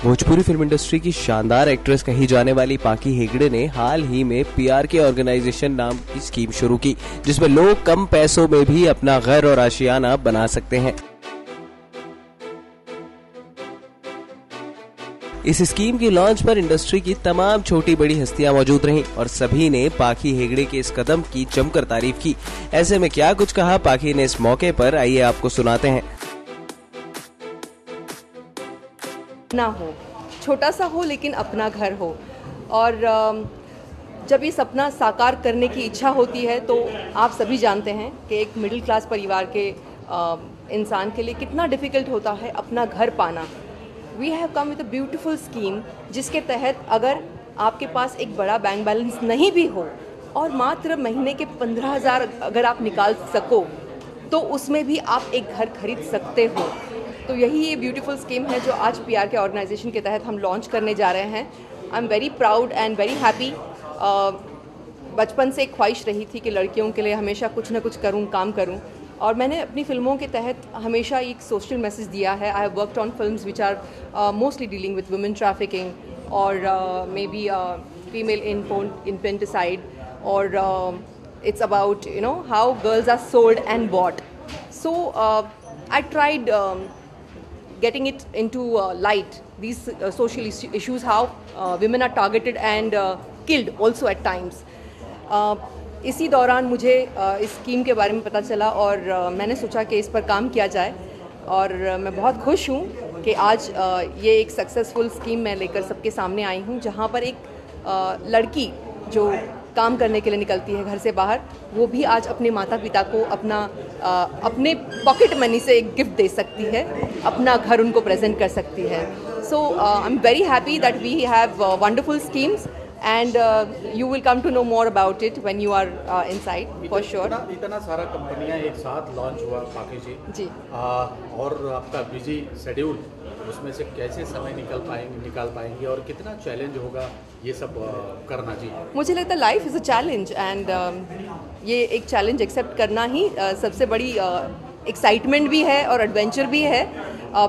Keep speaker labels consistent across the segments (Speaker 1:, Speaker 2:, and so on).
Speaker 1: Bhojpuri film industry की शानदार actress कही जाने वाली पाखी हेगड़े ने हाल ही में पीआरके ऑर्गेनाइजेशन नाम की स्कीम शुरू की, जिसमें लोग कम पैसों में भी अपना घर और आशियाना बना सकते हैं। इस स्कीम की लॉन्च पर इंडस्ट्री की तमाम छोटी बड़ी हस्तियां मौजूद रहीं और सभी ने पाखी हेगड़े के इस कदम की जमकर तारीफ की। ऐसे में क्या कुछ कहा पाखी ने इस मौके पर, आइए आपको सुनाते हैं।
Speaker 2: ना हो, छोटा सा हो लेकिन अपना घर हो, और जब ये सपना साकार करने की इच्छा होती है तो आप सभी जानते हैं कि एक मिडिल क्लास परिवार के इंसान के लिए कितना डिफ़िकल्ट होता है अपना घर पाना। We have come with a beautiful scheme जिसके तहत अगर आपके पास एक बड़ा बैंक बैलेंस नहीं भी हो और मात्र महीने के 15,000 अगर आप निकाल सको तो उसमें भी आप एक घर खरीद सकते हो। तो यही ये ब्यूटीफुल स्कीम है जो आज पीआरके ऑर्गेनाइजेशन के तहत हम लॉन्च करने जा रहे हैं। आई am very proud and very happy. बचपन से एक ख्वाहिश रही थी कि लड़कियों के लिए हमेशा कुछ ना कुछ करूं, काम करूं, और मैंने अपनी फिल्मों के तहत हमेशा एक सोशल मैसेज दिया है। I have worked on films which are mostly dealing with women trafficking और मे बी फीमेल इन्फेंटिसाइड, और it's about how girls are sold and bought. So I tried getting it into light, these social issues, how women are targeted and killed also at times. इसी दौरान मुझे इस scheme के बारे में पता चला और मैंने सोचा कि इस पर काम किया जाए, और मैं बहुत खुश हूँ कि आज ये एक सक्सेसफुल स्कीम मैं लेकर सबके सामने आई हूँ, जहाँ पर एक लड़की जो काम करने के लिए निकलती है घर से बाहर, वो भी आज अपने माता पिता को अपने पॉकेट मनी से एक गिफ्ट दे सकती है, अपना घर उनको प्रेजेंट कर सकती है। So I am very happy that we have wonderful schemes and you will come to know more about it when you are inside for sure.
Speaker 3: इतना सारा कंपनियां एक साथ लॉन्च हुआ पाखी जी, और आपका बिजी शेड्यूल, उसमें से कैसे समय निकाल पाएंगे और कितना चैलेंज होगा ये सब करना जी? मुझे
Speaker 2: लगता है life is a challenge and ये एक चैलेंज एक्सेप्ट करना ही सबसे बड़ी एक्साइटमेंट भी है और एडवेंचर भी है।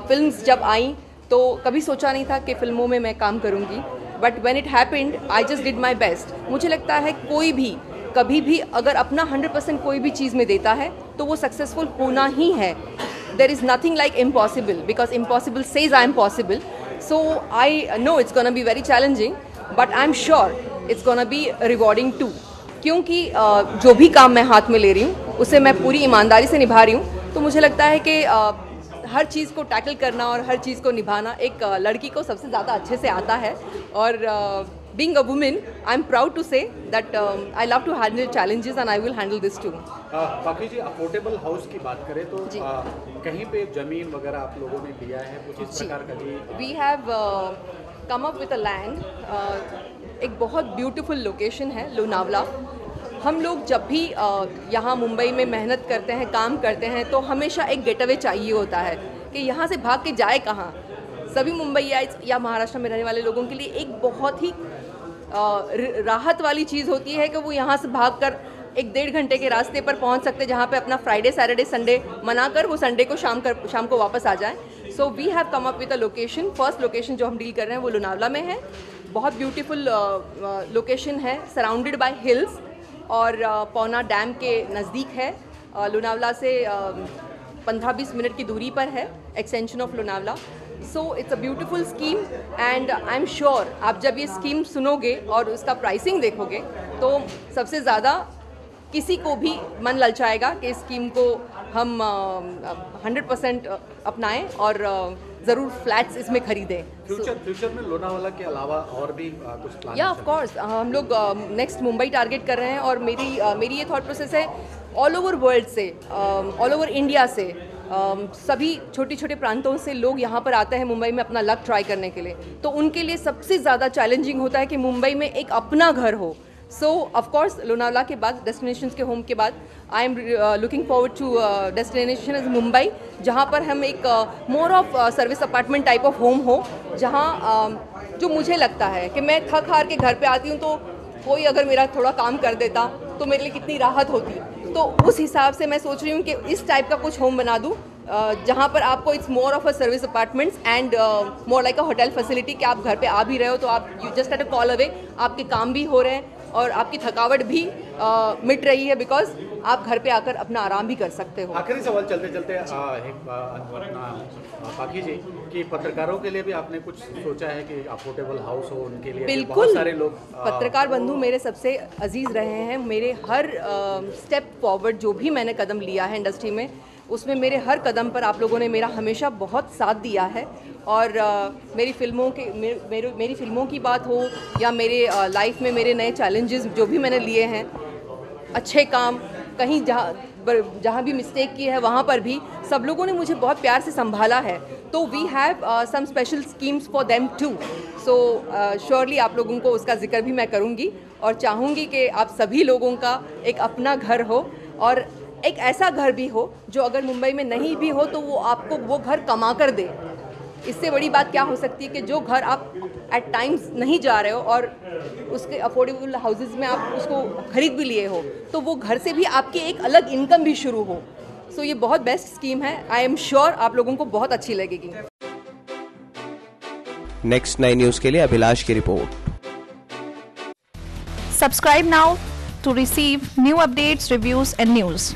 Speaker 2: फिल्म्स जब आई तो कभी सोचा नहीं था कि फिल्मों में मैं काम करूँगी, but when it happened I just did my best. मुझे लगता है कोई भी कभी भी अगर अपना 100% कोई भी चीज़ में देता है तो वो सक्सेसफुल होना ही है। There is nothing like impossible, because impossible says I am possible. So I know it's gonna be very challenging, but I'm sure it's gonna be rewarding too. क्योंकि जो भी काम मैं हाथ में ले रही हूँ उसे मैं पूरी ईमानदारी से निभा रही हूँ, तो मुझे लगता है कि हर चीज़ को टैकल करना और हर चीज़ को निभाना एक लड़की को सबसे ज़्यादा अच्छे से आता है। और being a woman, I'm proud to say that I love to handle challenges and I will handle this too.
Speaker 3: पाखी जी, अफोर्डेबल हाउस की बात करें तो कहीं पे जमीन वगैरह आप लोगों ने लिया है कुछ इस प्रकार का जी?
Speaker 2: We have come up with a land, एक बहुत ब्यूटीफुल लोकेशन है लोनावला। हम लोग जब भी यहाँ मुंबई में मेहनत करते हैं, काम करते हैं, तो हमेशा एक गेटअवे चाहिए होता है कि यहाँ से भाग के जाए कहाँ। सभी मुंबई या महाराष्ट्र में रहने वाले लोगों के लिए एक बहुत ही राहत वाली चीज़ होती है कि वो यहाँ से भागकर 1-1.5 घंटे के रास्ते पर पहुँच सकते, जहाँ पे अपना फ्राइडे सैटरडे संडे मनाकर वो संडे को शाम को वापस आ जाएं। So we have come up with a location. First location जो हम डील कर रहे हैं वो लोनावला में है। बहुत ब्यूटीफुल लोकेशन है, सराउंडेड बाय हिल्स, और पौना डैम के नज़दीक है। लोनावला से 15-20 मिनट की दूरी पर है, extension of Lonavala. So it's a beautiful scheme and I am sure आप जब ये स्कीम सुनोगे और उसका प्राइसिंग देखोगे तो सबसे ज़्यादा किसी को भी मन ललचाएगा कि इस स्कीम को हम 100% अपनाएं और ज़रूर फ्लैट्स इसमें खरीदें।
Speaker 3: फ्यूचर में लोनावाला के अलावा और भी कुछ प्लान?
Speaker 2: या ऑफ कोर्स हम लोग नेक्स्ट मुंबई टारगेट कर रहे हैं, और मेरी ये थॉट प्रोसेस है ऑल ओवर वर्ल्ड से, ऑल ओवर इंडिया से, सभी छोटे छोटे प्रांतों से लोग यहाँ पर आते हैं मुंबई में अपना लक ट्राई करने के लिए। तो उनके लिए सबसे ज़्यादा चैलेंजिंग होता है कि मुंबई में एक अपना घर हो। सो ऑफ कोर्स लोनावला के बाद, डेस्टिनेशंस के होम के बाद, I am looking forward to destination is Mumbai, जहाँ पर हम एक more of service apartment type of home हो, जहाँ जो मुझे लगता है कि मैं थक हार के घर पे आती हूँ तो कोई अगर मेरा थोड़ा काम कर देता तो मेरे लिए कितनी राहत होती। तो उस हिसाब से मैं सोच रही हूँ कि इस टाइप का कुछ होम बना दूँ जहाँ पर आपको it's more of a service apartments and more like a hotel facility कि आप घर पे आ भी रहे हो तो आप you just at a call away, आपके काम भी हो रहे हैं और आपकी थकावट भी मिट रही है बिकॉज आप घर पे आकर अपना आराम भी कर सकते हो।
Speaker 3: आखिरी सवाल चलते चलते पाखी जी कि पत्रकारों के लिए भी आपने कुछ सोचा है कि अफोर्डेबल हाउस हो उनके लिए?
Speaker 2: बिल्कुल,
Speaker 3: बहुत सारे लोग
Speaker 2: पत्रकार बंधु मेरे सबसे अजीज रहे हैं। मेरे हर स्टेप फॉरवर्ड जो भी मैंने कदम लिया है इंडस्ट्री में, उसमें मेरे हर कदम पर आप लोगों ने मेरा हमेशा बहुत साथ दिया है। और मेरी फिल्मों की बात हो या मेरे लाइफ में मेरे नए चैलेंजेस जो भी मैंने लिए हैं, अच्छे काम, कहीं जहाँ भी मिस्टेक की है वहाँ पर भी सब लोगों ने मुझे बहुत प्यार से संभाला है। तो we have some special schemes for them too. So surely आप लोगों को उसका जिक्र भी मैं करूँगी और चाहूँगी कि आप सभी लोगों का एक अपना घर हो और एक ऐसा घर भी हो जो अगर मुंबई में नहीं भी हो तो वो आपको वो घर कमा कर दे। इससे बड़ी बात क्या हो सकती है कि जो घर आप एट टाइम्स नहीं जा रहे हो और उसके अफोर्डेबल हाउसेज में आप उसको खरीद भी लिए हो तो वो घर से भी आपकी एक अलग इनकम भी शुरू हो। सो ये बहुत बेस्ट स्कीम है। आई एम श्योर आप लोगों को बहुत अच्छी लगेगी।
Speaker 1: नेक्स्ट 9 न्यूज के लिए अभिलाष की report.
Speaker 4: Subscribe now to receive new updates, reviews and news.